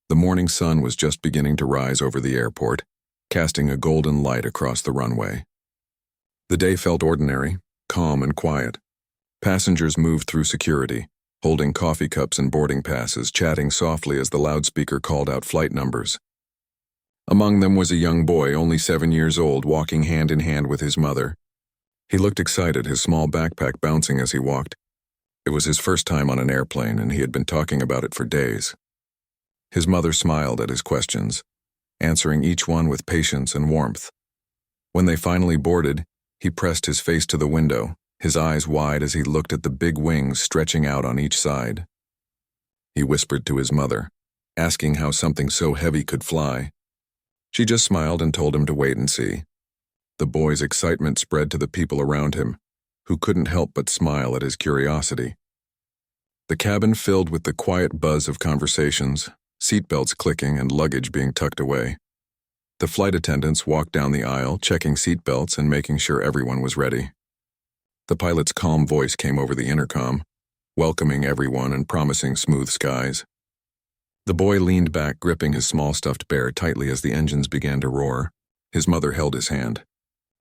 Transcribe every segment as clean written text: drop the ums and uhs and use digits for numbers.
The morning sun was just beginning to rise over the airport, casting a golden light across the runway. The day felt ordinary, calm and quiet. Passengers moved through security, holding coffee cups and boarding passes, chatting softly as the loudspeaker called out flight numbers. Among them was a young boy, only 7 years old, walking hand in hand with his mother. He looked excited, his small backpack bouncing as he walked. It was his first time on an airplane, and he had been talking about it for days. His mother smiled at his questions, answering each one with patience and warmth. When they finally boarded, he pressed his face to the window, his eyes wide as he looked at the big wings stretching out on each side. He whispered to his mother, asking how something so heavy could fly. She just smiled and told him to wait and see. The boy's excitement spread to the people around him, who couldn't help but smile at his curiosity. The cabin filled with the quiet buzz of conversations, seatbelts clicking and luggage being tucked away. The flight attendants walked down the aisle, checking seatbelts and making sure everyone was ready. The pilot's calm voice came over the intercom, welcoming everyone and promising smooth skies. The boy leaned back, gripping his small stuffed bear tightly as the engines began to roar. His mother held his hand.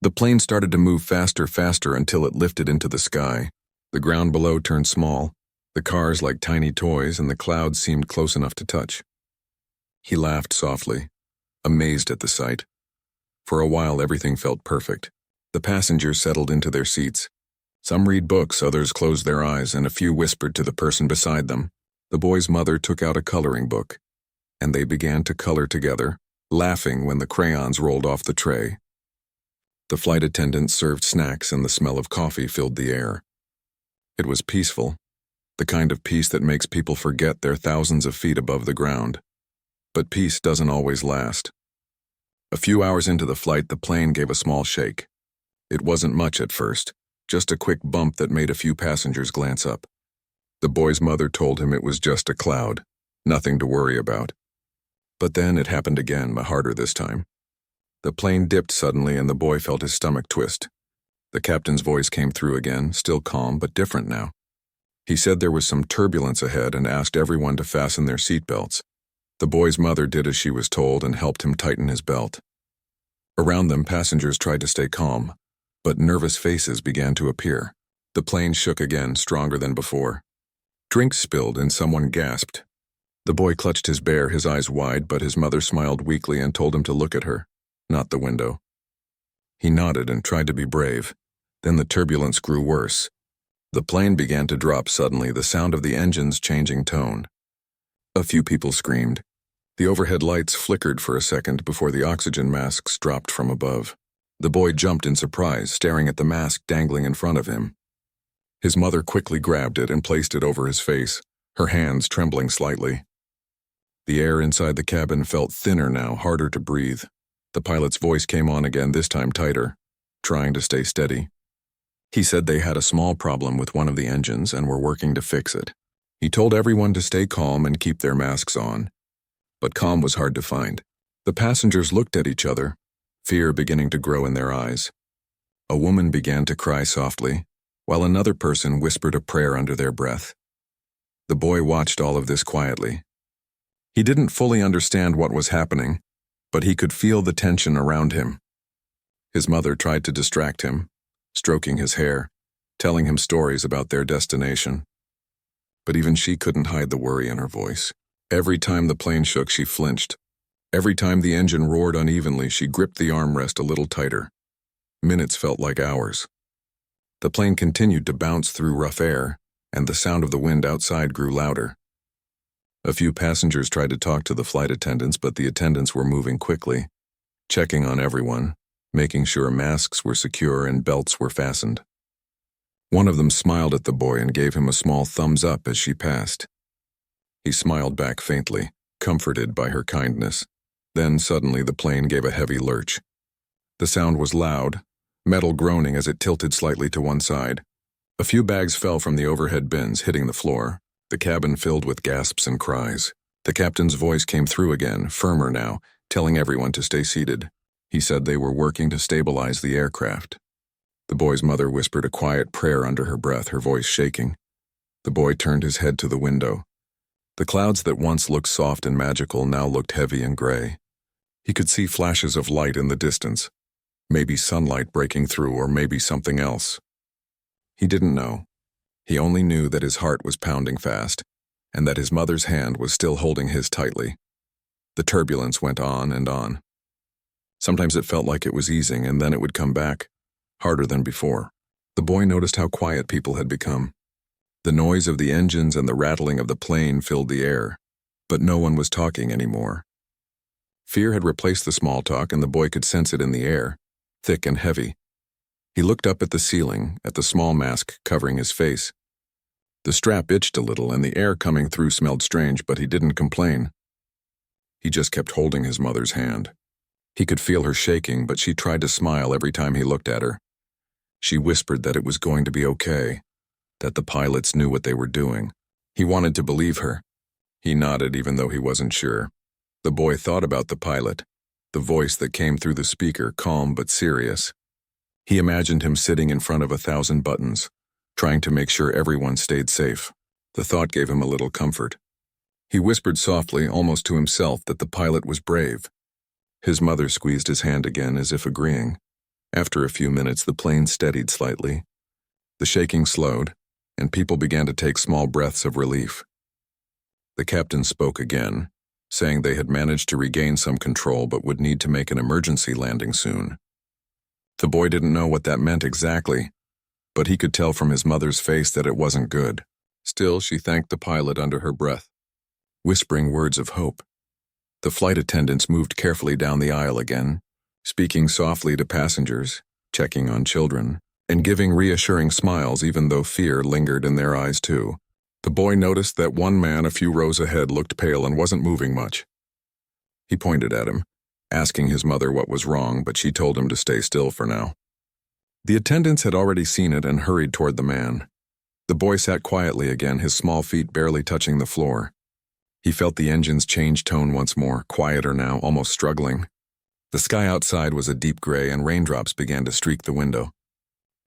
The plane started to move faster until it lifted into the sky. The ground below turned small, the cars like tiny toys, and the clouds seemed close enough to touch. He laughed softly, amazed at the sight. For a while, everything felt perfect. The passengers settled into their seats. Some read books, others closed their eyes, and a few whispered to the person beside them. The boy's mother took out a coloring book, and they began to color together, laughing when the crayons rolled off the tray. The flight attendants served snacks, and the smell of coffee filled the air. It was peaceful, the kind of peace that makes people forget they're thousands of feet above the ground. But peace doesn't always last. A few hours into the flight, the plane gave a small shake. It wasn't much at first, just a quick bump that made a few passengers glance up. The boy's mother told him it was just a cloud, nothing to worry about. But then it happened again, harder this time. The plane dipped suddenly and the boy felt his stomach twist. The captain's voice came through again, still calm but different now. He said there was some turbulence ahead and asked everyone to fasten their seatbelts. The boy's mother did as she was told and helped him tighten his belt. Around them, passengers tried to stay calm, but nervous faces began to appear. The plane shook again, stronger than before. Drinks spilled and someone gasped. The boy clutched his bear, his eyes wide, but his mother smiled weakly and told him to look at her, not the window. He nodded and tried to be brave. Then the turbulence grew worse. The plane began to drop suddenly, the sound of the engines changing tone. A few people screamed. The overhead lights flickered for a second before the oxygen masks dropped from above. The boy jumped in surprise, staring at the mask dangling in front of him. His mother quickly grabbed it and placed it over his face, her hands trembling slightly. The air inside the cabin felt thinner now, harder to breathe. The pilot's voice came on again, this time tighter, trying to stay steady. He said they had a small problem with one of the engines and were working to fix it. He told everyone to stay calm and keep their masks on. But calm was hard to find. The passengers looked at each other, fear beginning to grow in their eyes. A woman began to cry softly, while another person whispered a prayer under their breath. The boy watched all of this quietly. He didn't fully understand what was happening, but he could feel the tension around him. His mother tried to distract him, stroking his hair, telling him stories about their destination. But even she couldn't hide the worry in her voice. Every time the plane shook, she flinched. Every time the engine roared unevenly, she gripped the armrest a little tighter. Minutes felt like hours. The plane continued to bounce through rough air, and the sound of the wind outside grew louder. A few passengers tried to talk to the flight attendants, but the attendants were moving quickly, checking on everyone, making sure masks were secure and belts were fastened. One of them smiled at the boy and gave him a small thumbs up as she passed. He smiled back faintly, comforted by her kindness. Then suddenly the plane gave a heavy lurch. The sound was loud, metal groaning as it tilted slightly to one side. A few bags fell from the overhead bins, hitting the floor, the cabin filled with gasps and cries. The captain's voice came through again, firmer now, telling everyone to stay seated. He said they were working to stabilize the aircraft. The boy's mother whispered a quiet prayer under her breath, her voice shaking. The boy turned his head to the window. The clouds that once looked soft and magical now looked heavy and gray. He could see flashes of light in the distance, maybe sunlight breaking through or maybe something else. He didn't know. He only knew that his heart was pounding fast, and that his mother's hand was still holding his tightly. The turbulence went on and on. Sometimes it felt like it was easing, and then it would come back, harder than before. The boy noticed how quiet people had become. The noise of the engines and the rattling of the plane filled the air, but no one was talking anymore. Fear had replaced the small talk, and the boy could sense it in the air, thick and heavy. He looked up at the ceiling, at the small mask covering his face. The strap itched a little, and the air coming through smelled strange, but he didn't complain. He just kept holding his mother's hand. He could feel her shaking, but she tried to smile every time he looked at her. She whispered that it was going to be okay, that the pilots knew what they were doing. He wanted to believe her. He nodded even though he wasn't sure. The boy thought about the pilot, the voice that came through the speaker, calm but serious. He imagined him sitting in front of 1,000 buttons, trying to make sure everyone stayed safe. The thought gave him a little comfort. He whispered softly, almost to himself, that the pilot was brave. His mother squeezed his hand again as if agreeing. After a few minutes, the plane steadied slightly. The shaking slowed, and people began to take small breaths of relief. The captain spoke again, saying they had managed to regain some control but would need to make an emergency landing soon. The boy didn't know what that meant exactly, but he could tell from his mother's face that it wasn't good. Still, she thanked the pilot under her breath, whispering words of hope. The flight attendants moved carefully down the aisle again, speaking softly to passengers, checking on children, and giving reassuring smiles even though fear lingered in their eyes too. The boy noticed that one man a few rows ahead looked pale and wasn't moving much. He pointed at him, asking his mother what was wrong, but she told him to stay still for now. The attendants had already seen it and hurried toward the man. The boy sat quietly again, his small feet barely touching the floor. He felt the engines change tone once more, quieter now, almost struggling. The sky outside was a deep gray, and raindrops began to streak the window.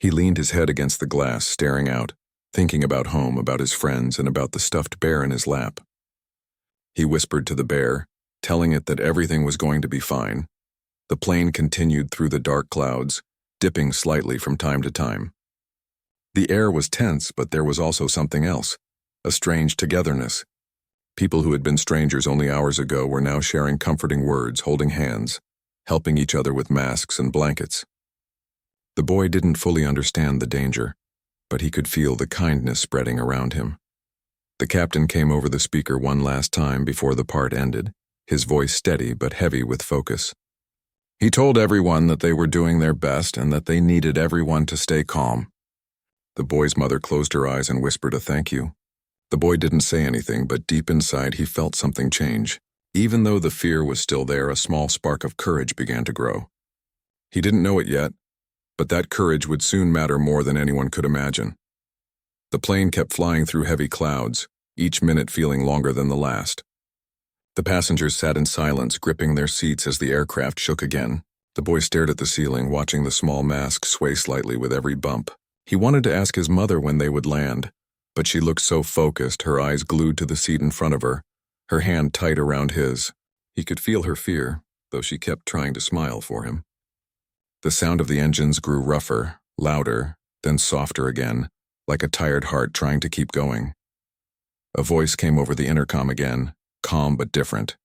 He leaned his head against the glass, staring out, thinking about home, about his friends, and about the stuffed bear in his lap. He whispered to the bear, telling it that everything was going to be fine. The plane continued through the dark clouds, dipping slightly from time to time. The air was tense, but there was also something else, a strange togetherness. People who had been strangers only hours ago were now sharing comforting words, holding hands, helping each other with masks and blankets. The boy didn't fully understand the danger, but he could feel the kindness spreading around him. The captain came over the speaker one last time before the part ended, his voice steady but heavy with focus. He told everyone that they were doing their best and that they needed everyone to stay calm. The boy's mother closed her eyes and whispered a thank you. The boy didn't say anything, but deep inside he felt something change. Even though the fear was still there, a small spark of courage began to grow. He didn't know it yet, but that courage would soon matter more than anyone could imagine. The plane kept flying through heavy clouds, each minute feeling longer than the last. The passengers sat in silence, gripping their seats as the aircraft shook again. The boy stared at the ceiling, watching the small mask sway slightly with every bump. He wanted to ask his mother when they would land, but she looked so focused, her eyes glued to the seat in front of her, her hand tight around his. He could feel her fear, though she kept trying to smile for him. The sound of the engines grew rougher, louder, then softer again, like a tired heart trying to keep going. A voice came over the intercom again, calm but different.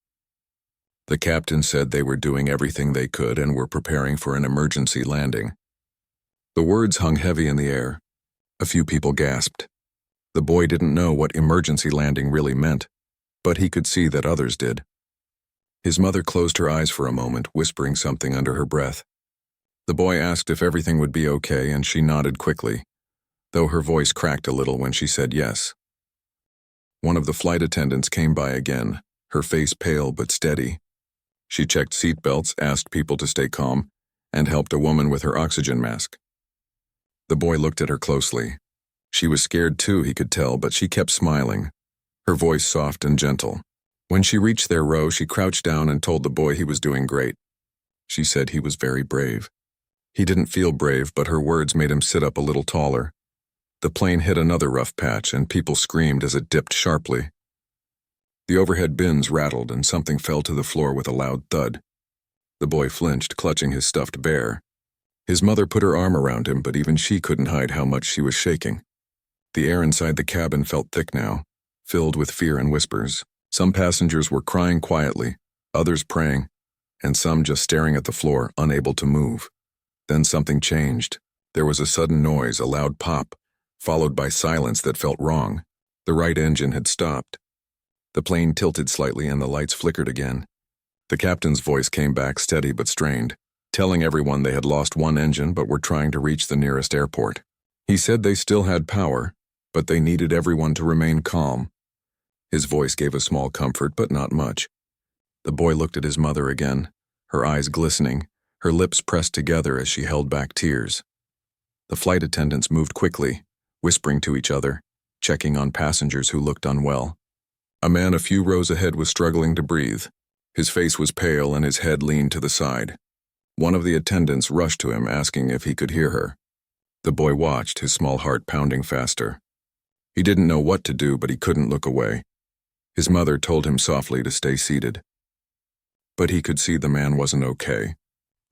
The captain said they were doing everything they could and were preparing for an emergency landing. The words hung heavy in the air. A few people gasped. The boy didn't know what emergency landing really meant, but he could see that others did. His mother closed her eyes for a moment, whispering something under her breath. The boy asked if everything would be okay, and she nodded quickly, though her voice cracked a little when she said yes. One of the flight attendants came by again, her face pale but steady. She checked seatbelts, asked people to stay calm, and helped a woman with her oxygen mask. The boy looked at her closely. She was scared too, he could tell, but she kept smiling, her voice soft and gentle. When she reached their row, she crouched down and told the boy he was doing great. She said he was very brave. He didn't feel brave, but her words made him sit up a little taller. The plane hit another rough patch, and people screamed as it dipped sharply. The overhead bins rattled and something fell to the floor with a loud thud. The boy flinched, clutching his stuffed bear. His mother put her arm around him, but even she couldn't hide how much she was shaking. The air inside the cabin felt thick now, filled with fear and whispers. Some passengers were crying quietly, others praying, and some just staring at the floor, unable to move. Then something changed. There was a sudden noise, a loud pop, followed by silence that felt wrong. The right engine had stopped. The plane tilted slightly and the lights flickered again. The captain's voice came back steady but strained, telling everyone they had lost one engine but were trying to reach the nearest airport. He said they still had power, but they needed everyone to remain calm. His voice gave a small comfort, but not much. The boy looked at his mother again, her eyes glistening, her lips pressed together as she held back tears. The flight attendants moved quickly, whispering to each other, checking on passengers who looked unwell. A man a few rows ahead was struggling to breathe. His face was pale and his head leaned to the side. One of the attendants rushed to him, asking if he could hear her. The boy watched, his small heart pounding faster. He didn't know what to do, but he couldn't look away. His mother told him softly to stay seated. But he could see the man wasn't okay.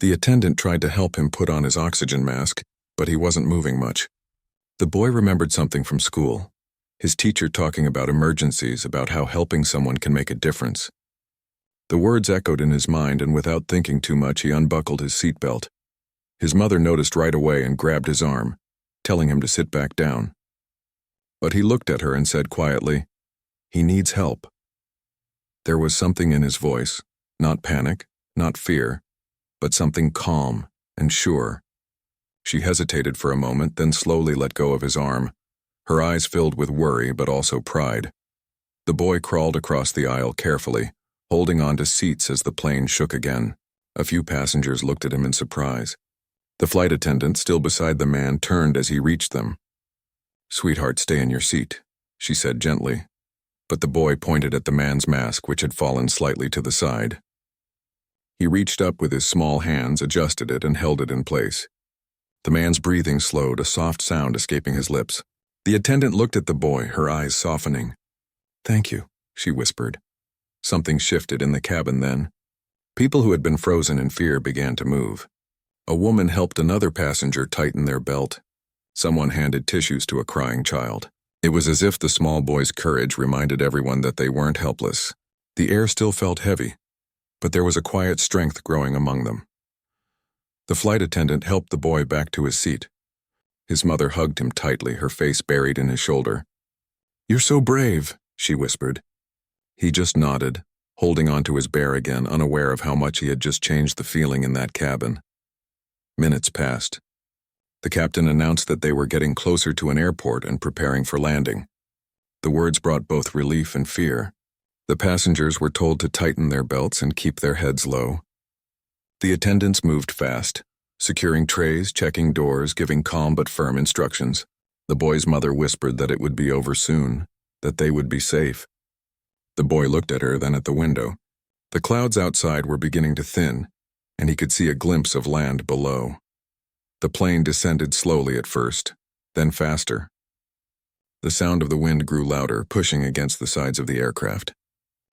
The attendant tried to help him put on his oxygen mask, but he wasn't moving much. The boy remembered something from school. His teacher talking about emergencies, about how helping someone can make a difference. The words echoed in his mind, and without thinking too much, he unbuckled his seatbelt. His mother noticed right away and grabbed his arm, telling him to sit back down. But he looked at her and said quietly, "He needs help." There was something in his voice, not panic, not fear, but something calm and sure. She hesitated for a moment, then slowly let go of his arm, her eyes filled with worry but also pride. The boy crawled across the aisle carefully, holding on to seats as the plane shook again. A few passengers looked at him in surprise. The flight attendant, still beside the man, turned as he reached them. "Sweetheart, stay in your seat," she said gently. But the boy pointed at the man's mask, which had fallen slightly to the side. He reached up with his small hands, adjusted it, and held it in place. The man's breathing slowed, a soft sound escaping his lips. The attendant looked at the boy, her eyes softening. "Thank you," she whispered. Something shifted in the cabin then. People who had been frozen in fear began to move. A woman helped another passenger tighten their belt. Someone handed tissues to a crying child. It was as if the small boy's courage reminded everyone that they weren't helpless. The air still felt heavy, but there was a quiet strength growing among them. The flight attendant helped the boy back to his seat. His mother hugged him tightly, her face buried in his shoulder. "You're so brave," she whispered. He just nodded, holding on to his bear again, unaware of how much he had just changed the feeling in that cabin. Minutes passed. The captain announced that they were getting closer to an airport and preparing for landing. The words brought both relief and fear. The passengers were told to tighten their belts and keep their heads low. The attendants moved fast, securing trays, checking doors, giving calm but firm instructions. The boy's mother whispered that it would be over soon, that they would be safe. The boy looked at her, then at the window. The clouds outside were beginning to thin, and he could see a glimpse of land below. The plane descended slowly at first, then faster. The sound of the wind grew louder, pushing against the sides of the aircraft.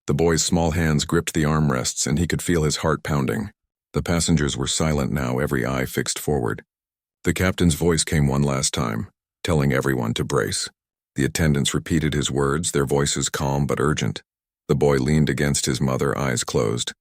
The boy's small hands gripped the armrests, and he could feel his heart pounding. The passengers were silent now, every eye fixed forward. The captain's voice came one last time, telling everyone to brace. The attendants repeated his words, their voices calm but urgent. The boy leaned against his mother, eyes closed.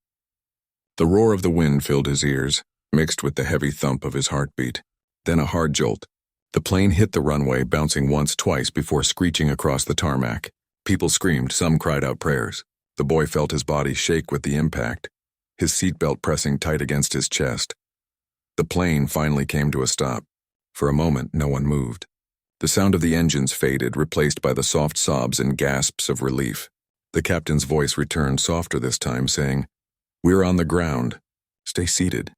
The roar of the wind filled his ears, mixed with the heavy thump of his heartbeat. Then a hard jolt. The plane hit the runway, bouncing once, twice before screeching across the tarmac. People screamed, some cried out prayers. The boy felt his body shake with the impact, his seatbelt pressing tight against his chest. The plane finally came to a stop. For a moment, no one moved. The sound of the engines faded, replaced by the soft sobs and gasps of relief. The captain's voice returned, softer this time, saying, "We're on the ground. Stay seated."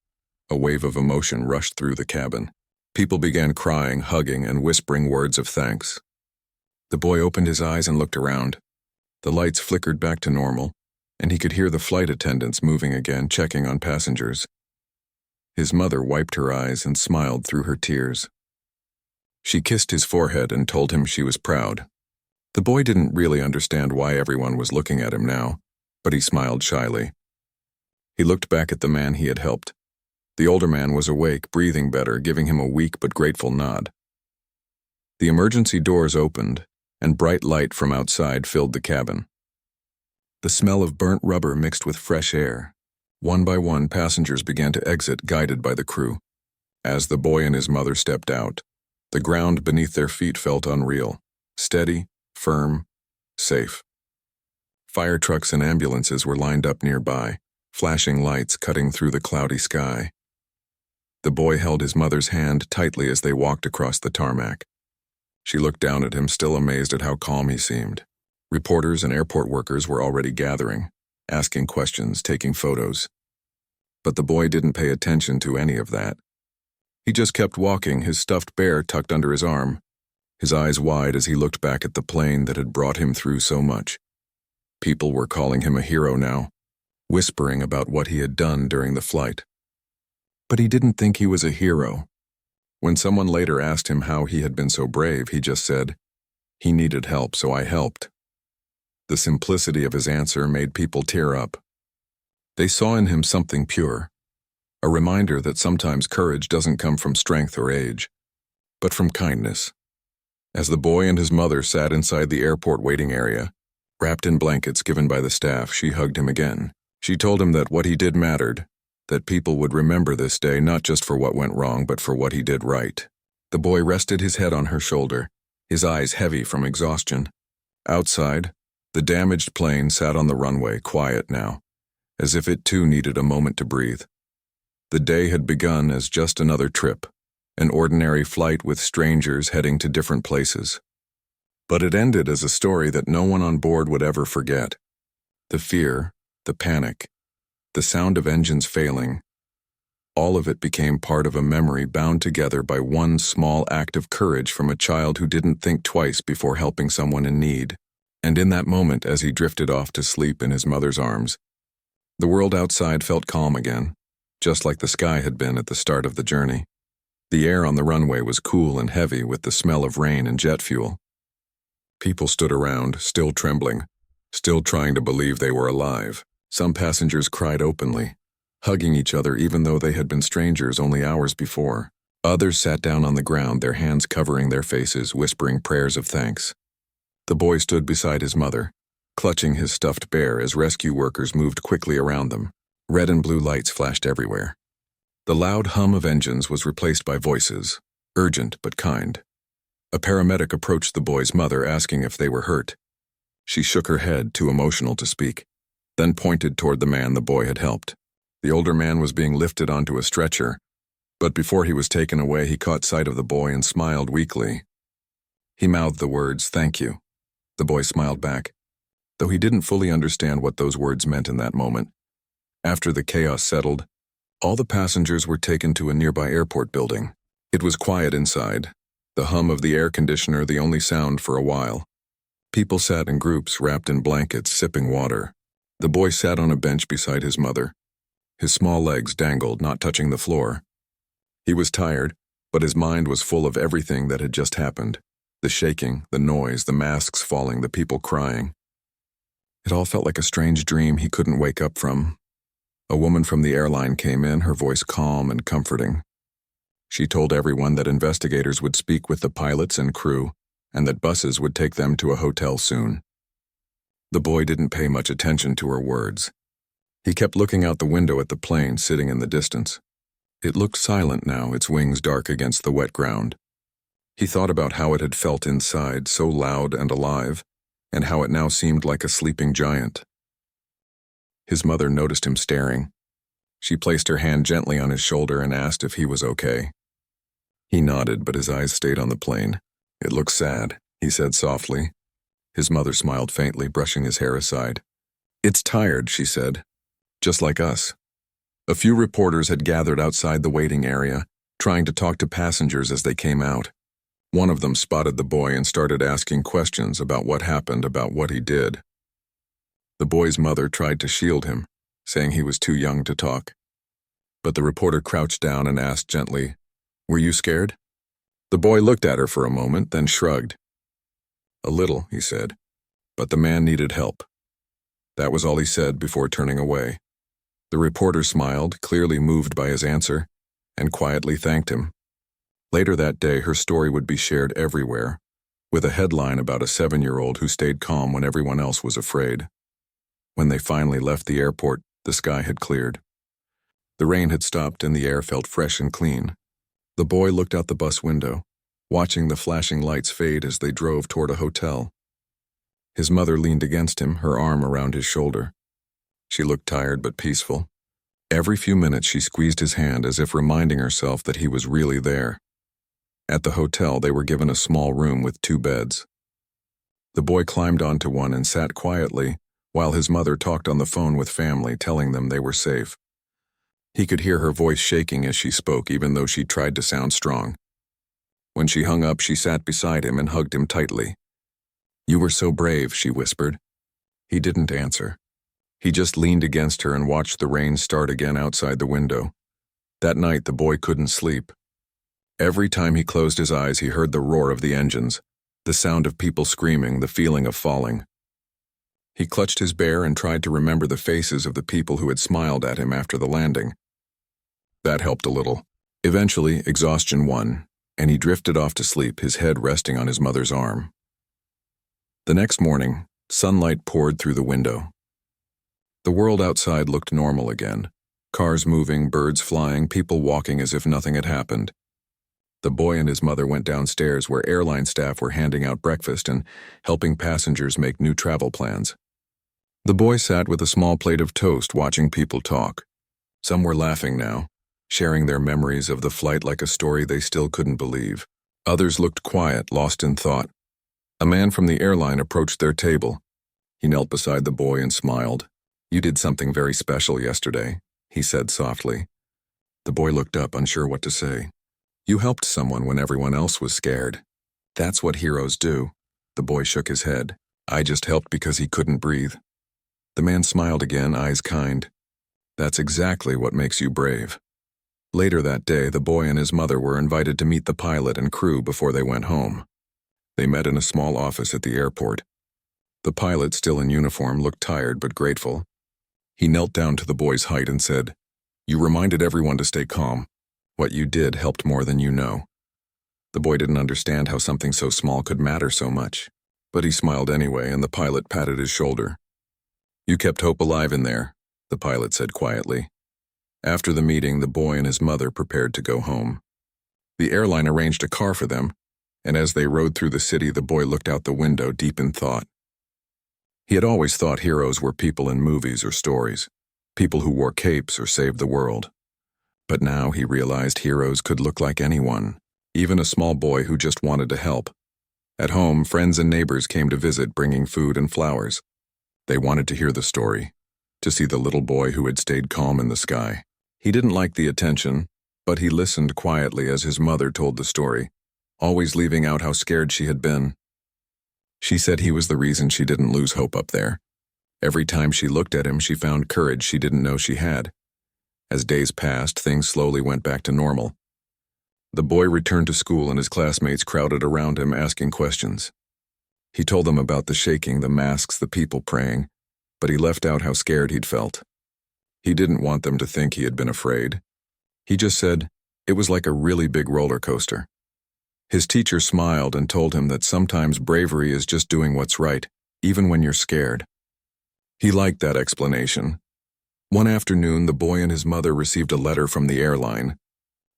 A wave of emotion rushed through the cabin. People began crying, hugging, and whispering words of thanks. The boy opened his eyes and looked around. The lights flickered back to normal, and he could hear the flight attendants moving again, checking on passengers. His mother wiped her eyes and smiled through her tears. She kissed his forehead and told him she was proud. The boy didn't really understand why everyone was looking at him now, but he smiled shyly. He looked back at the man he had helped. The older man was awake, breathing better, giving him a weak but grateful nod. The emergency doors opened, and bright light from outside filled the cabin. The smell of burnt rubber mixed with fresh air. One by one, passengers began to exit, guided by the crew. As the boy and his mother stepped out, the ground beneath their feet felt unreal, steady, firm, safe. Fire trucks and ambulances were lined up nearby, flashing lights cutting through the cloudy sky. The boy held his mother's hand tightly as they walked across the tarmac. She looked down at him, still amazed at how calm he seemed. Reporters and airport workers were already gathering, asking questions, taking photos. But the boy didn't pay attention to any of that. He just kept walking, his stuffed bear tucked under his arm, his eyes wide as he looked back at the plane that had brought him through so much. People were calling him a hero now, whispering about what he had done during the flight. But he didn't think he was a hero. When someone later asked him how he had been so brave, he just said, "He needed help, so I helped." The simplicity of his answer made people tear up. They saw in him something pure, a reminder that sometimes courage doesn't come from strength or age, but from kindness. As the boy and his mother sat inside the airport waiting area, wrapped in blankets given by the staff, she hugged him again. She told him that what he did mattered, that people would remember this day not just for what went wrong, but for what he did right. The boy rested his head on her shoulder, his eyes heavy from exhaustion. Outside, the damaged plane sat on the runway, quiet now, as if it too needed a moment to breathe. The day had begun as just another trip, an ordinary flight with strangers heading to different places. But it ended as a story that no one on board would ever forget. The fear, the panic, the sound of engines failing, all of it became part of a memory bound together by one small act of courage from a child who didn't think twice before helping someone in need. And in that moment, as he drifted off to sleep in his mother's arms, the world outside felt calm again, just like the sky had been at the start of the journey. The air on the runway was cool and heavy with the smell of rain and jet fuel. People stood around, still trembling, still trying to believe they were alive. Some passengers cried openly, hugging each other even though they had been strangers only hours before. Others sat down on the ground, their hands covering their faces, whispering prayers of thanks. The boy stood beside his mother, clutching his stuffed bear as rescue workers moved quickly around them. Red and blue lights flashed everywhere. The loud hum of engines was replaced by voices, urgent but kind. A paramedic approached the boy's mother, asking if they were hurt. She shook her head, too emotional to speak, then pointed toward the man the boy had helped. The older man was being lifted onto a stretcher, but before he was taken away, he caught sight of the boy and smiled weakly. He mouthed the words, "Thank you." The boy smiled back, though he didn't fully understand what those words meant in that moment. After the chaos settled, all the passengers were taken to a nearby airport building. It was quiet inside, the hum of the air conditioner the only sound for a while. People sat in groups wrapped in blankets, sipping water. The boy sat on a bench beside his mother. His small legs dangled, not touching the floor. He was tired, but his mind was full of everything that had just happened. The shaking, the noise, the masks falling, the people crying. It all felt like a strange dream he couldn't wake up from. A woman from the airline came in, her voice calm and comforting. She told everyone that investigators would speak with the pilots and crew, and that buses would take them to a hotel soon. The boy didn't pay much attention to her words. He kept looking out the window at the plane sitting in the distance. It looked silent now, its wings dark against the wet ground. He thought about how it had felt inside, so loud and alive, and how it now seemed like a sleeping giant. His mother noticed him staring. She placed her hand gently on his shoulder and asked if he was okay. He nodded, but his eyes stayed on the plane. "It looks sad," he said softly. His mother smiled faintly, brushing his hair aside. "It's tired," she said. "Just like us." A few reporters had gathered outside the waiting area, trying to talk to passengers as they came out. One of them spotted the boy and started asking questions about what happened, about what he did. The boy's mother tried to shield him, saying he was too young to talk. But the reporter crouched down and asked gently, "Were you scared?" The boy looked at her for a moment, then shrugged. "A little," he said, "but the man needed help." That was all he said before turning away. The reporter smiled, clearly moved by his answer, and quietly thanked him. Later that day, her story would be shared everywhere, with a headline about a 7-year-old who stayed calm when everyone else was afraid. When they finally left the airport, the sky had cleared. The rain had stopped and the air felt fresh and clean. The boy looked out the bus window, watching the flashing lights fade as they drove toward a hotel. His mother leaned against him, her arm around his shoulder. She looked tired but peaceful. Every few minutes she squeezed his hand as if reminding herself that he was really there. At the hotel, they were given a small room with 2 beds. The boy climbed onto one and sat quietly while his mother talked on the phone with family, telling them they were safe. He could hear her voice shaking as she spoke, even though she tried to sound strong. When she hung up, she sat beside him and hugged him tightly. "You were so brave," she whispered. He didn't answer. He just leaned against her and watched the rain start again outside the window. That night, the boy couldn't sleep. Every time he closed his eyes, he heard the roar of the engines, the sound of people screaming, the feeling of falling. He clutched his bear and tried to remember the faces of the people who had smiled at him after the landing. That helped a little. Eventually, exhaustion won, and he drifted off to sleep, his head resting on his mother's arm. The next morning, sunlight poured through the window. The world outside looked normal again. Cars moving, birds flying, people walking as if nothing had happened. The boy and his mother went downstairs where airline staff were handing out breakfast and helping passengers make new travel plans. The boy sat with a small plate of toast watching people talk. Some were laughing now, sharing their memories of the flight like a story they still couldn't believe. Others looked quiet, lost in thought. A man from the airline approached their table. He knelt beside the boy and smiled. "You did something very special yesterday," he said softly. The boy looked up, unsure what to say. "You helped someone when everyone else was scared. That's what heroes do." The boy shook his head. "I just helped because he couldn't breathe." The man smiled again, eyes kind. "That's exactly what makes you brave." Later that day, the boy and his mother were invited to meet the pilot and crew before they went home. They met in a small office at the airport. The pilot, still in uniform, looked tired but grateful. He knelt down to the boy's height and said, "You reminded everyone to stay calm. What you did helped more than you know." The boy didn't understand how something so small could matter so much, but he smiled anyway, and the pilot patted his shoulder. "You kept hope alive in there," the pilot said quietly. After the meeting, the boy and his mother prepared to go home. The airline arranged a car for them, and as they rode through the city, the boy looked out the window deep in thought. He had always thought heroes were people in movies or stories, people who wore capes or saved the world. But now he realized heroes could look like anyone, even a small boy who just wanted to help. At home, friends and neighbors came to visit, bringing food and flowers. They wanted to hear the story, to see the little boy who had stayed calm in the sky. He didn't like the attention, but he listened quietly as his mother told the story, always leaving out how scared she had been. She said he was the reason she didn't lose hope up there. Every time she looked at him, she found courage she didn't know she had. As days passed, things slowly went back to normal. The boy returned to school and his classmates crowded around him asking questions. He told them about the shaking, the masks, the people praying, but he left out how scared he'd felt. He didn't want them to think he had been afraid. He just said it was like a really big roller coaster. His teacher smiled and told him that sometimes bravery is just doing what's right, even when you're scared. He liked that explanation. One afternoon, the boy and his mother received a letter from the airline.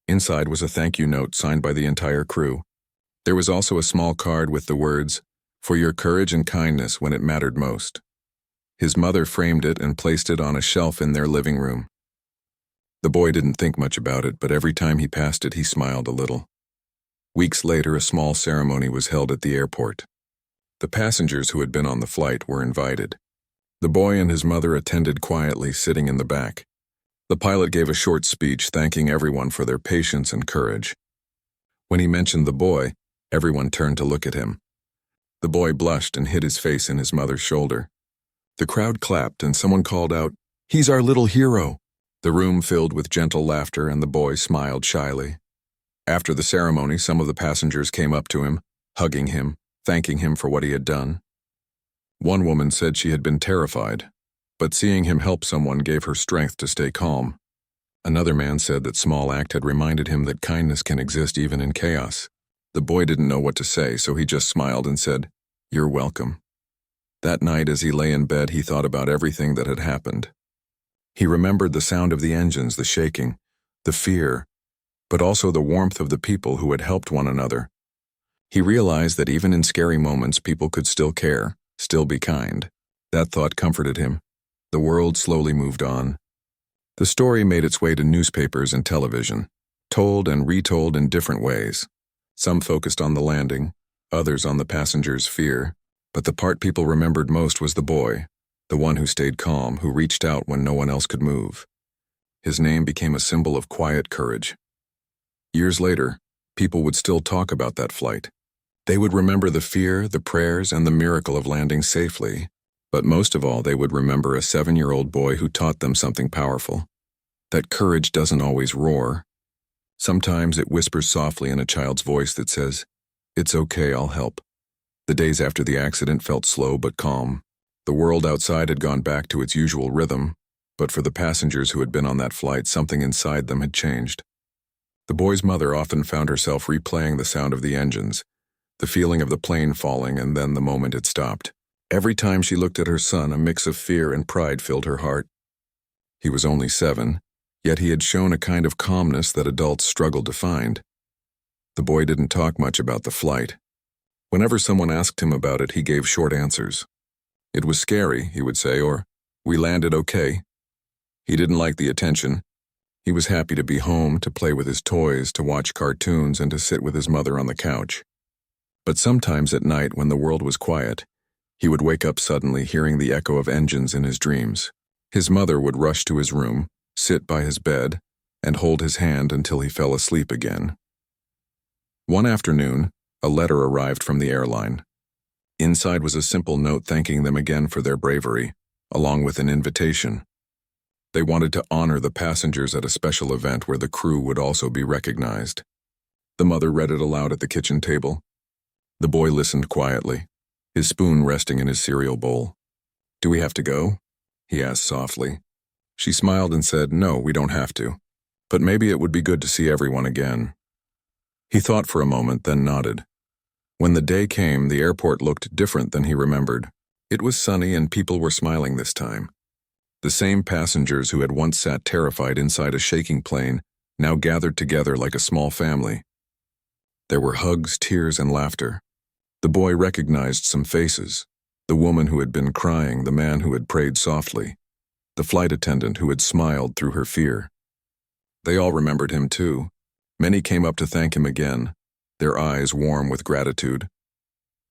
Inside was a thank you note signed by the entire crew. There was also a small card with the words, "For your courage and kindness when it mattered most." His mother framed it and placed it on a shelf in their living room. The boy didn't think much about it, but every time he passed it, he smiled a little. Weeks later, a small ceremony was held at the airport. The passengers who had been on the flight were invited. The boy and his mother attended quietly, sitting in the back. The pilot gave a short speech thanking everyone for their patience and courage. When he mentioned the boy, everyone turned to look at him. The boy blushed and hid his face in his mother's shoulder. The crowd clapped and someone called out, "He's our little hero." The room filled with gentle laughter and the boy smiled shyly. After the ceremony, some of the passengers came up to him, hugging him, thanking him for what he had done. One woman said she had been terrified, but seeing him help someone gave her strength to stay calm. Another man said that small act had reminded him that kindness can exist even in chaos. The boy didn't know what to say, so he just smiled and said, "You're welcome." That night, as he lay in bed, he thought about everything that had happened. He remembered the sound of the engines, the shaking, the fear, but also the warmth of the people who had helped one another. He realized that even in scary moments, people could still care, still be kind. That thought comforted him. The world slowly moved on. The story made its way to newspapers and television, told and retold in different ways. Some focused on the landing, others on the passengers' fear, but the part people remembered most was the boy, the one who stayed calm, who reached out when no one else could move. His name became a symbol of quiet courage. Years later, people would still talk about that flight. They would remember the fear, the prayers, and the miracle of landing safely. But most of all, they would remember a 7-year-old boy who taught them something powerful. That courage doesn't always roar. Sometimes it whispers softly in a child's voice that says, "It's okay, I'll help." The days after the accident felt slow but calm. The world outside had gone back to its usual rhythm, but for the passengers who had been on that flight, something inside them had changed. The boy's mother often found herself replaying the sound of the engines, the feeling of the plane falling, and then the moment it stopped. Every time she looked at her son, a mix of fear and pride filled her heart. He was only 7, yet he had shown a kind of calmness that adults struggled to find. The boy didn't talk much about the flight. Whenever someone asked him about it, he gave short answers. "It was scary," he would say, or "We landed okay." He didn't like the attention. He was happy to be home, to play with his toys, to watch cartoons, and to sit with his mother on the couch. But sometimes at night, when the world was quiet, he would wake up suddenly, hearing the echo of engines in his dreams. His mother would rush to his room, sit by his bed, and hold his hand until he fell asleep again. One afternoon, a letter arrived from the airline. Inside was a simple note thanking them again for their bravery, along with an invitation. They wanted to honor the passengers at a special event where the crew would also be recognized. The mother read it aloud at the kitchen table. The boy listened quietly, his spoon resting in his cereal bowl. "Do we have to go?" he asked softly. She smiled and said, "No, we don't have to. But maybe it would be good to see everyone again." He thought for a moment, then nodded. When the day came, the airport looked different than he remembered. It was sunny and people were smiling this time. The same passengers who had once sat terrified inside a shaking plane now gathered together like a small family. There were hugs, tears, and laughter. The boy recognized some faces: the woman who had been crying, the man who had prayed softly, the flight attendant who had smiled through her fear. They all remembered him too. Many came up to thank him again, their eyes warm with gratitude.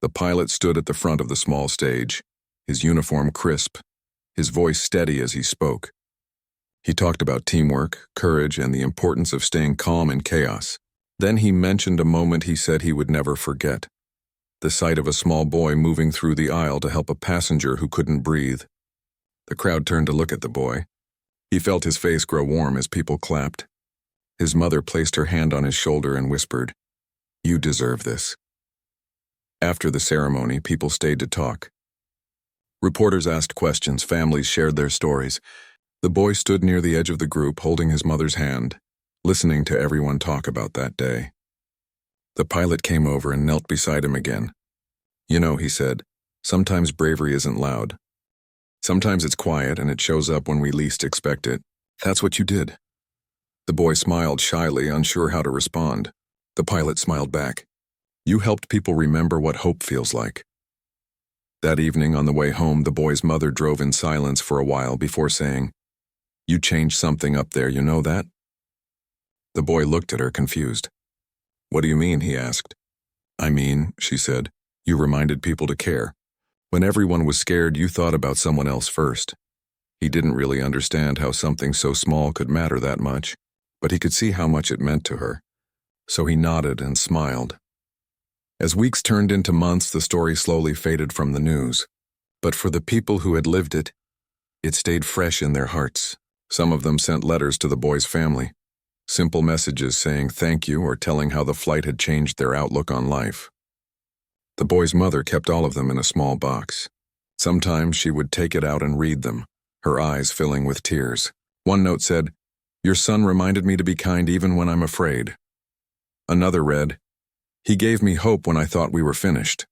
The pilot stood at the front of the small stage, his uniform crisp, his voice steady as he spoke. He talked about teamwork, courage, and the importance of staying calm in chaos. Then he mentioned a moment he said he would never forget: the sight of a small boy moving through the aisle to help a passenger who couldn't breathe. The crowd turned to look at the boy. He felt his face grow warm as people clapped. His mother placed her hand on his shoulder and whispered, "You deserve this." After the ceremony, people stayed to talk. Reporters asked questions, families shared their stories. The boy stood near the edge of the group, holding his mother's hand, listening to everyone talk about that day. The pilot came over and knelt beside him again. "You know," he said, "sometimes bravery isn't loud. Sometimes it's quiet and it shows up when we least expect it. That's what you did." The boy smiled shyly, unsure how to respond. The pilot smiled back. "You helped people remember what hope feels like." That evening on the way home, the boy's mother drove in silence for a while before saying, "You changed something up there, you know that?" The boy looked at her, confused. "What do you mean?" he asked. "I mean," she said, "you reminded people to care. When everyone was scared, you thought about someone else first." He didn't really understand how something so small could matter that much, but he could see how much it meant to her. So he nodded and smiled. As weeks turned into months, the story slowly faded from the news. But for the people who had lived it, it stayed fresh in their hearts. Some of them sent letters to the boy's family, simple messages saying thank you or telling how the flight had changed their outlook on life. The boy's mother kept all of them in a small box. Sometimes she would take it out and read them, her eyes filling with tears. One note said, "Your son reminded me to be kind even when I'm afraid." Another read, "He gave me hope when I thought we were finished."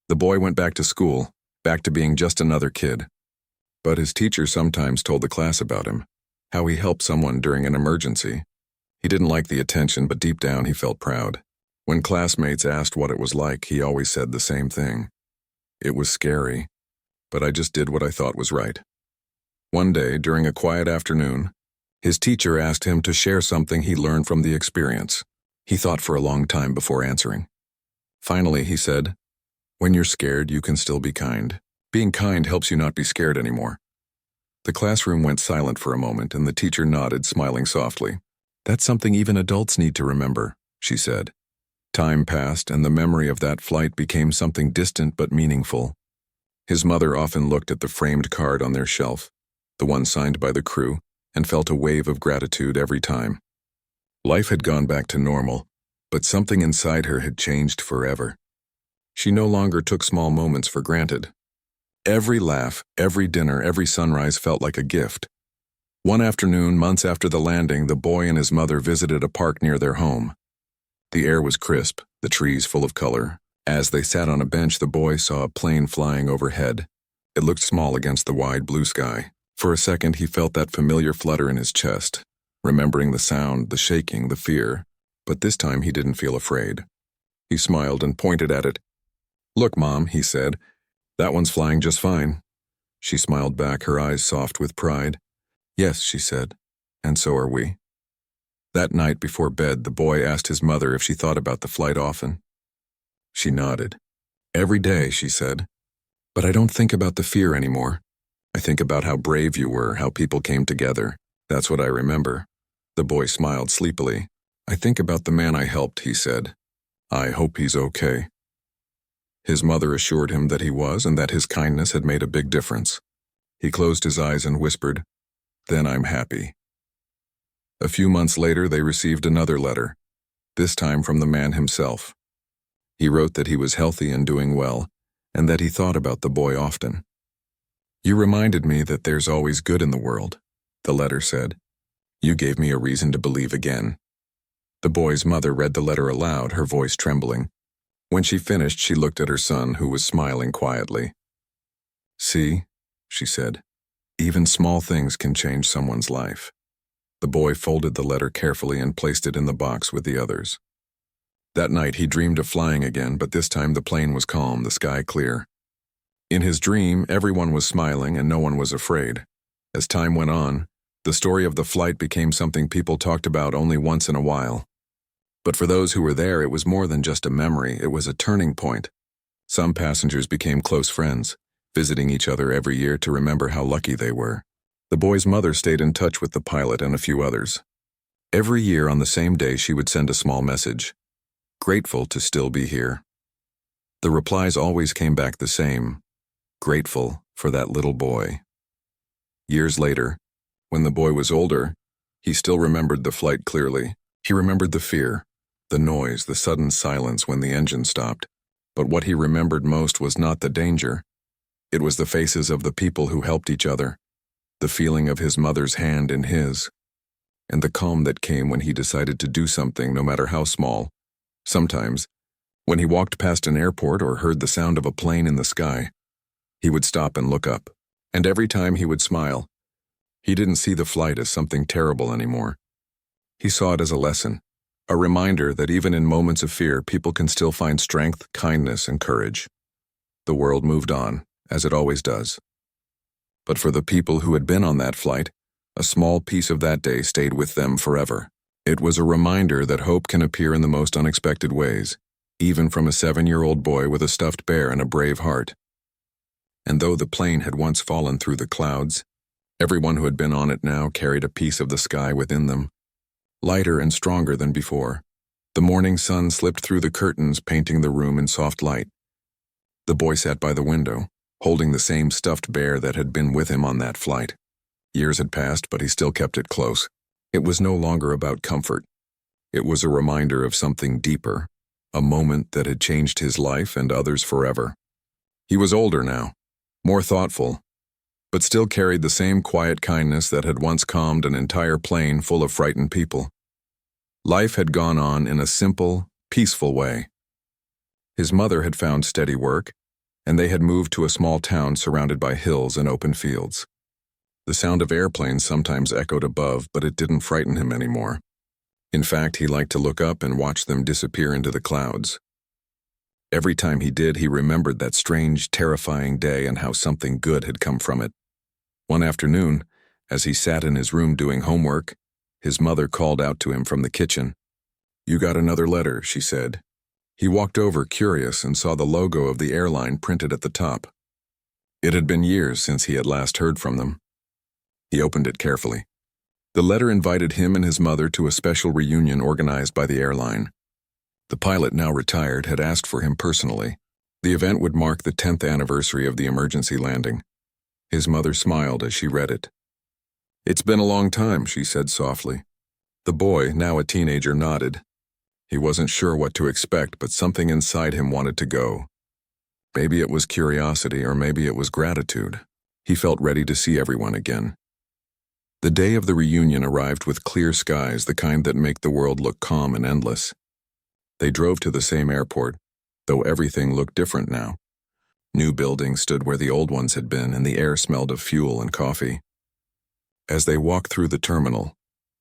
The boy went back to school, back to being just another kid. But his teacher sometimes told the class about him, how he helped someone during an emergency. He didn't like the attention, but deep down he felt proud. When classmates asked what it was like, he always said the same thing. "It was scary, but I just did what I thought was right." One day, during a quiet afternoon, his teacher asked him to share something he learned from the experience. He thought for a long time before answering. Finally, he said, "When you're scared, you can still be kind. Being kind helps you not be scared anymore." The classroom went silent for a moment, and the teacher nodded, smiling softly. "That's something even adults need to remember," she said. Time passed, and the memory of that flight became something distant but meaningful. His mother often looked at the framed card on their shelf, the one signed by the crew, and felt a wave of gratitude every time. Life had gone back to normal, but something inside her had changed forever. She no longer took small moments for granted. Every laugh, every dinner, every sunrise felt like a gift. One afternoon, months after the landing, the boy and his mother visited a park near their home. The air was crisp, the trees full of color. As they sat on a bench, the boy saw a plane flying overhead. It looked small against the wide blue sky. For a second, he felt that familiar flutter in his chest, remembering the sound, the shaking, the fear. But this time he didn't feel afraid. He smiled and pointed at it. "Look, Mom," he said, "that one's flying just fine." She smiled back, her eyes soft with pride. "Yes," she said, "and so are we." That night before bed, the boy asked his mother if she thought about the flight often. She nodded. "Every day," she said. "But I don't think about the fear anymore. I think about how brave you were, how people came together. That's what I remember." The boy smiled sleepily. "I think about the man I helped," he said. "I hope he's okay." His mother assured him that he was and that his kindness had made a big difference. He closed his eyes and whispered, "Then I'm happy." A few months later, they received another letter, this time from the man himself. He wrote that he was healthy and doing well, and that he thought about the boy often. "You reminded me that there's always good in the world," the letter said. "You gave me a reason to believe again." The boy's mother read the letter aloud, her voice trembling. When she finished, she looked at her son, who was smiling quietly. "See," she said, "even small things can change someone's life." The boy folded the letter carefully and placed it in the box with the others. That night he dreamed of flying again, but this time the plane was calm, the sky clear. In his dream, everyone was smiling and no one was afraid. As time went on, the story of the flight became something people talked about only once in a while. But for those who were there, it was more than just a memory, it was a turning point. Some passengers became close friends, visiting each other every year to remember how lucky they were. The boy's mother stayed in touch with the pilot and a few others. Every year on the same day, she would send a small message, grateful to still be here. The replies always came back the same, grateful for that little boy. Years later, when the boy was older, he still remembered the flight clearly. He remembered the fear, the noise, the sudden silence when the engine stopped. But what he remembered most was not the danger. It was the faces of the people who helped each other, the feeling of his mother's hand in his, and the calm that came when he decided to do something, no matter how small. Sometimes, when he walked past an airport or heard the sound of a plane in the sky, he would stop and look up, and every time he would smile. He didn't see the flight as something terrible anymore. He saw it as a lesson, a reminder that even in moments of fear, people can still find strength, kindness, and courage. The world moved on, as it always does. But for the people who had been on that flight, a small piece of that day stayed with them forever. It was a reminder that hope can appear in the most unexpected ways, even from a 7-year-old boy with a stuffed bear and a brave heart. And though the plane had once fallen through the clouds, everyone who had been on it now carried a piece of the sky within them, lighter and stronger than before. The morning sun slipped through the curtains, painting the room in soft light. The boy sat by the window, holding the same stuffed bear that had been with him on that flight. Years had passed, but he still kept it close. It was no longer about comfort. It was a reminder of something deeper, a moment that had changed his life and others forever. He was older now, more thoughtful, but still carried the same quiet kindness that had once calmed an entire plane full of frightened people. Life had gone on in a simple, peaceful way. His mother had found steady work, and they had moved to a small town surrounded by hills and open fields. The sound of airplanes sometimes echoed above, but it didn't frighten him anymore. In fact, he liked to look up and watch them disappear into the clouds. Every time he did, he remembered that strange, terrifying day and how something good had come from it. One afternoon, as he sat in his room doing homework, his mother called out to him from the kitchen. "You got another letter," she said. He walked over, curious, and saw the logo of the airline printed at the top. It had been years since he had last heard from them. He opened it carefully. The letter invited him and his mother to a special reunion organized by the airline. The pilot, now retired, had asked for him personally. The event would mark the 10th anniversary of the emergency landing. His mother smiled as she read it. "It's been a long time," she said softly. The boy, now a teenager, nodded. He wasn't sure what to expect, but something inside him wanted to go. Maybe it was curiosity, or maybe it was gratitude. He felt ready to see everyone again. The day of the reunion arrived with clear skies, the kind that make the world look calm and endless. They drove to the same airport, though everything looked different now. New buildings stood where the old ones had been, and the air smelled of fuel and coffee. As they walked through the terminal,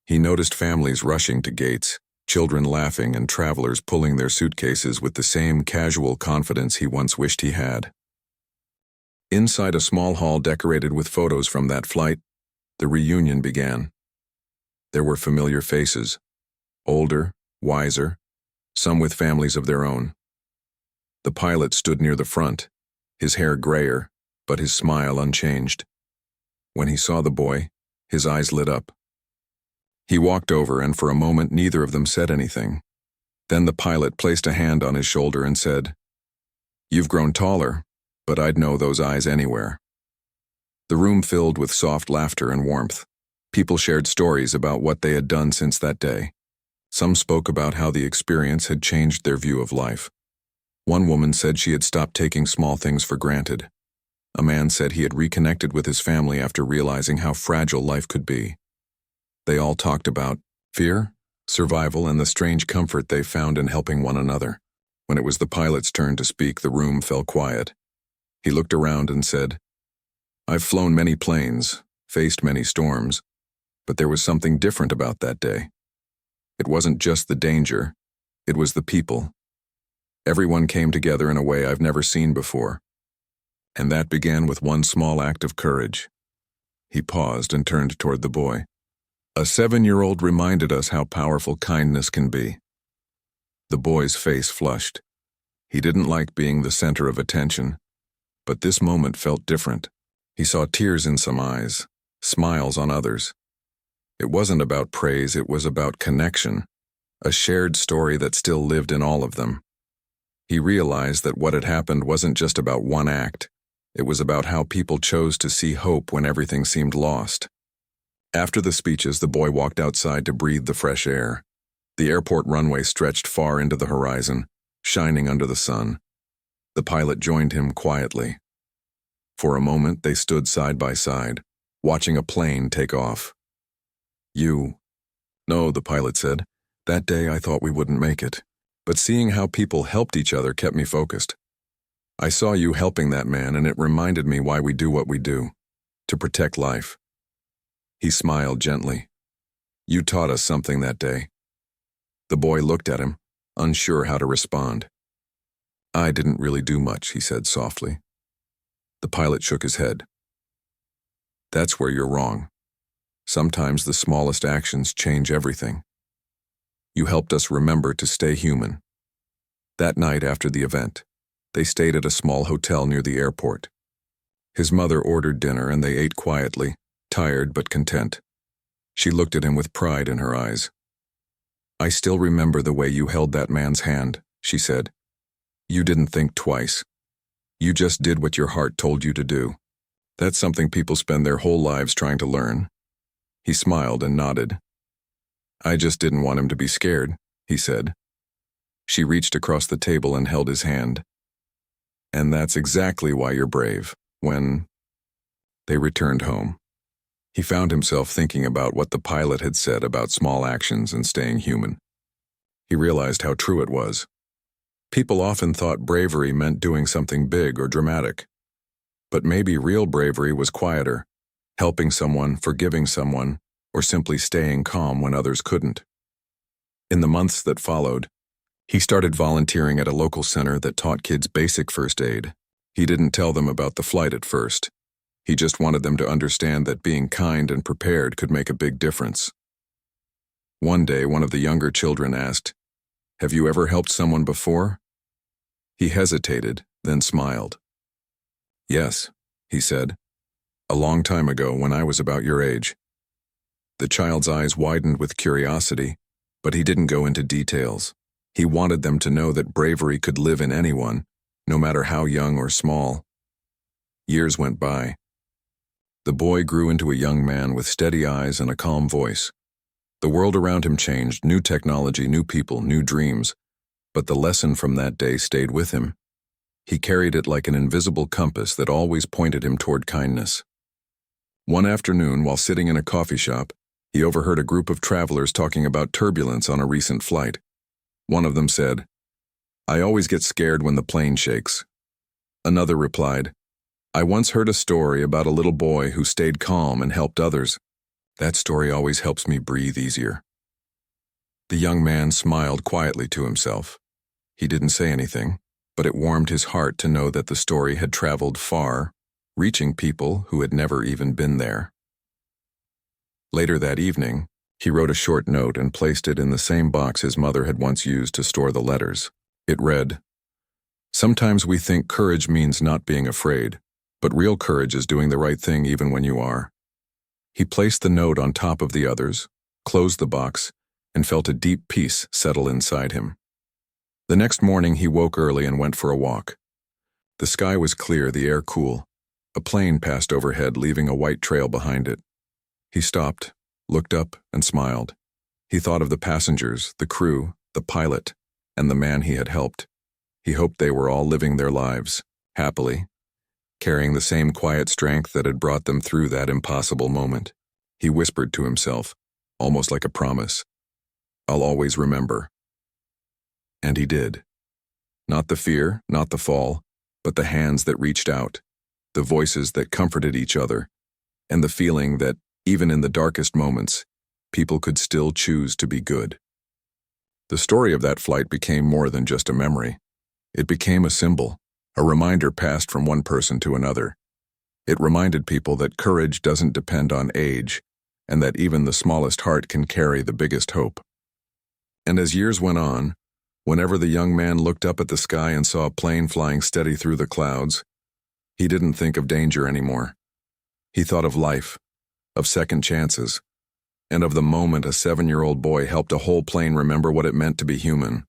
he noticed families rushing to gates, children laughing, and travelers pulling their suitcases with the same casual confidence he once wished he had. Inside a small hall decorated with photos from that flight, the reunion began. There were familiar faces, older, wiser, some with families of their own. The pilot stood near the front, his hair grayer, but his smile unchanged. When he saw the boy, his eyes lit up. He walked over, and for a moment neither of them said anything. Then the pilot placed a hand on his shoulder and said, "You've grown taller, but I'd know those eyes anywhere." The room filled with soft laughter and warmth. People shared stories about what they had done since that day. Some spoke about how the experience had changed their view of life. One woman said she had stopped taking small things for granted. A man said he had reconnected with his family after realizing how fragile life could be. They all talked about fear, survival, and the strange comfort they found in helping one another. When it was the pilot's turn to speak, the room fell quiet. He looked around and said, "I've flown many planes, faced many storms, but there was something different about that day. It wasn't just the danger, it was the people. Everyone came together in a way I've never seen before. And that began with one small act of courage." He paused and turned toward the boy. "A 7-year-old reminded us how powerful kindness can be." The boy's face flushed. He didn't like being the center of attention, but this moment felt different. He saw tears in some eyes, smiles on others. It wasn't about praise, it was about connection, a shared story that still lived in all of them. He realized that what had happened wasn't just about one act. It was about how people chose to see hope when everything seemed lost. After the speeches, the boy walked outside to breathe the fresh air. The airport runway stretched far into the horizon, shining under the sun. The pilot joined him quietly. For a moment, they stood side by side, watching a plane take off. "No," the pilot said. "That day I thought we wouldn't make it. But seeing how people helped each other kept me focused. I saw you helping that man, and it reminded me why we do what we do, to protect life." He smiled gently. "You taught us something that day." The boy looked at him, unsure how to respond. "I didn't really do much," he said softly. The pilot shook his head. "That's where you're wrong. Sometimes the smallest actions change everything. You helped us remember to stay human." That night after the event, they stayed at a small hotel near the airport. His mother ordered dinner, and they ate quietly, tired but content. She looked at him with pride in her eyes. "I still remember the way you held that man's hand," she said. "You didn't think twice. You just did what your heart told you to do. That's something people spend their whole lives trying to learn." He smiled and nodded. "I just didn't want him to be scared," he said. She reached across the table and held his hand. "And that's exactly why you're brave." When they returned home, he found himself thinking about what the pilot had said about small actions and staying human. He realized how true it was. People often thought bravery meant doing something big or dramatic. But maybe real bravery was quieter, helping someone, forgiving someone, or simply staying calm when others couldn't. In the months that followed, he started volunteering at a local center that taught kids basic first aid. He didn't tell them about the flight at first. He just wanted them to understand that being kind and prepared could make a big difference. One day, one of the younger children asked, "Have you ever helped someone before?" He hesitated, then smiled. "Yes," he said, "a long time ago when I was about your age." The child's eyes widened with curiosity, but he didn't go into details. He wanted them to know that bravery could live in anyone, no matter how young or small. Years went by. The boy grew into a young man with steady eyes and a calm voice. The world around him changed, new technology, new people, new dreams, but the lesson from that day stayed with him. He carried it like an invisible compass that always pointed him toward kindness. One afternoon, while sitting in a coffee shop, he overheard a group of travelers talking about turbulence on a recent flight. One of them said, "I always get scared when the plane shakes." Another replied, "I once heard a story about a little boy who stayed calm and helped others. That story always helps me breathe easier." The young man smiled quietly to himself. He didn't say anything, but it warmed his heart to know that the story had traveled far, reaching people who had never even been there. Later that evening, he wrote a short note and placed it in the same box his mother had once used to store the letters. It read, "Sometimes we think courage means not being afraid, but real courage is doing the right thing even when you are." He placed the note on top of the others, closed the box, and felt a deep peace settle inside him. The next morning he woke early and went for a walk. The sky was clear, the air cool. A plane passed overhead, leaving a white trail behind it. He stopped, looked up, and smiled. He thought of the passengers, the crew, the pilot, and the man he had helped. He hoped they were all living their lives, happily, carrying the same quiet strength that had brought them through that impossible moment. He whispered to himself, almost like a promise, "I'll always remember." And he did. Not the fear, not the fall, but the hands that reached out, the voices that comforted each other, and the feeling that, even in the darkest moments, people could still choose to be good. The story of that flight became more than just a memory. It became a symbol, a reminder passed from one person to another. It reminded people that courage doesn't depend on age, and that even the smallest heart can carry the biggest hope. And as years went on, whenever the young man looked up at the sky and saw a plane flying steady through the clouds, he didn't think of danger anymore. He thought of life, of second chances, and of the moment a 7-year-old boy helped a whole plane remember what it meant to be human.